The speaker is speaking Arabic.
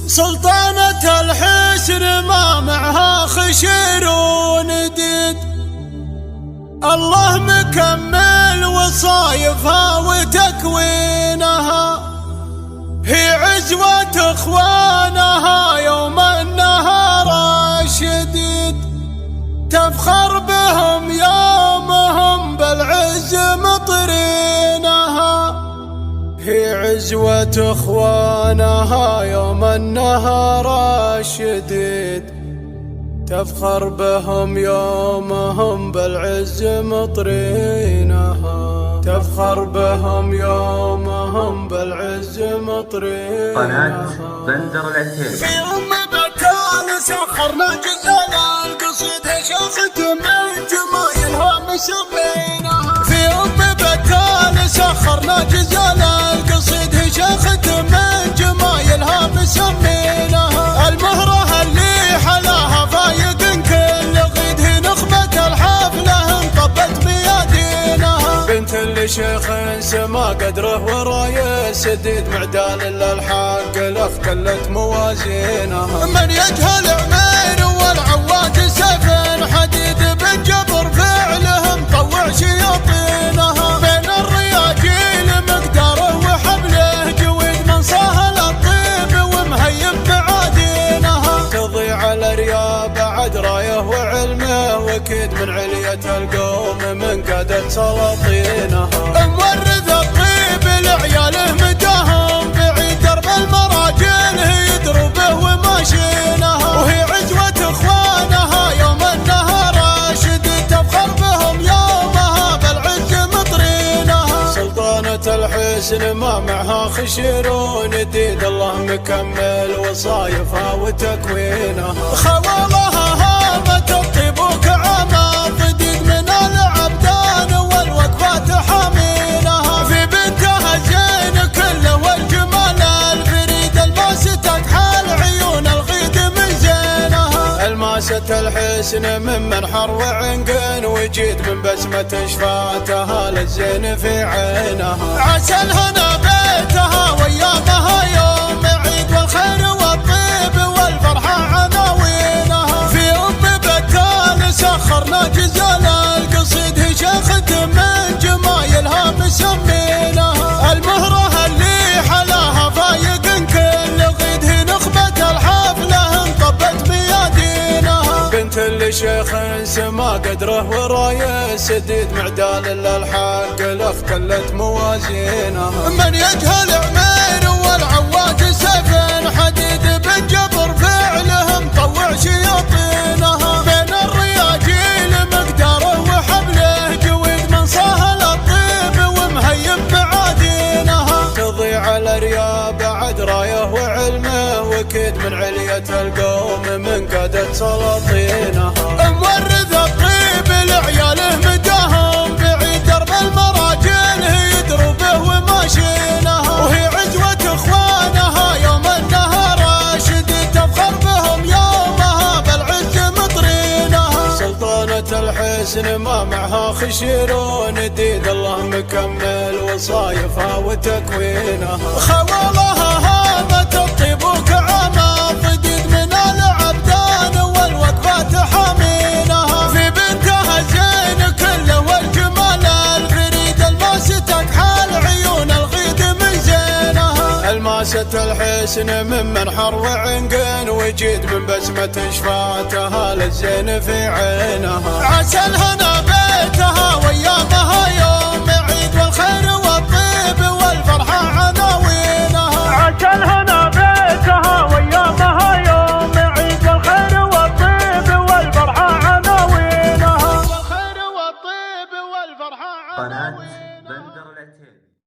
سلطانة الحسن ما معها خشير ونديد، الله مكمل وصايفها وتكوينها، هي عزوة اخوانها يوم النهار الشديد، تفخر بهم يومهم بالعز مطرينها، هي عزوة اخوانها يوم النهار الشديد، تفخر بهم يومهم بالعز مطرينها، تفخر بهم يومهم بالعز مطرينها. قناة بندر العتيبي. في بكال سخرنا جزال القصيد شاخت من جمايلها مسمينها، في بكال سخرنا جزال القصيد شاخت من جمايلها مسمينها، المهرة اللي حلاها فايق كل غيد، هي نخبة الحفلة انطبت بيدينها، بنت لشيخ سما قدره وراي سديد، معدال للحق الاخ كلت موازينها، من يجهل عمير والعواد سيف حديد، بن جبر فعله مطوع شياطينها، بين الرياجيل مقداره وحبله جويد، من سهل الطيب ومهيب بعادينها، تضيع على ريا بعد رايه وعلمه وكيد، من علية القوم من قادة سلاطينها، مورث الطيب لعياله مداهم بعيد، درب المراجل يدروا به وماشينها، وهي عزوة اخوانها يوم النهار شديد، تفخر بهم يومها بالعز مطرينها، سلطانة الحسن ما معها خشير ونديد، الله مكمل وصايفها وتكوينها، خوالها هامت الطيب وكعامة فديد، من العبدان والوقفات حامينها، في بنتها زين كله والجمال الفريد، الماسة تكحل عيون الغيد من زينها، الماسة الحسن من منحر وعنقن وجيد، من بسمة شفاتها للزين في عينها، عسى الهنا بيتها ويامها يوم عيد، والخير والطيب والفرحة عناوينها، في بكال سخرنا جزال القصيد شاخت من جمايلها مسمينها، المهرة اللي حلاها فايق كل غيد، هي نخبة الحفلة انطبت بيدينها، بنت لشيخ سما قدره وراي سديد، معدال للحق الاخ كلت موازينها، من يجهل عمير والعواد سيف حديد، بن جبر فعله مطوع شياطينها، بين الرياجيل مقداره وحبله جويد، من سهل الطيب ومهيب بعادينها، تضيع على ريا بعد رايه وعلمه وكيد، من علية القوم من قادة سلاطينها، مورث الطيب لعياله مداهم بعيد، درب المراجل يدروا به وماشينها، وهي عزوة اخوانها يوم النهار شديد، تفخر بهم يومها بالعز مطرينها، سلطانة الحسن ما معها خشير ونديد، الله مكمل وصايفها وتكوينها، خوالها هامت الطيب وكعامة فديد، من العبدان والوقفات حامينها، في بنتها زين كله والجمال الفريد، الماسة تكحل عيون الغيد من زينها، الماسة الحسن من منحر وعنقن وجيد، من بسمة شفاتها للزين في عينها، عسى الهنا بيتها ويامها يوم عيد، والخير والطيب والفرحة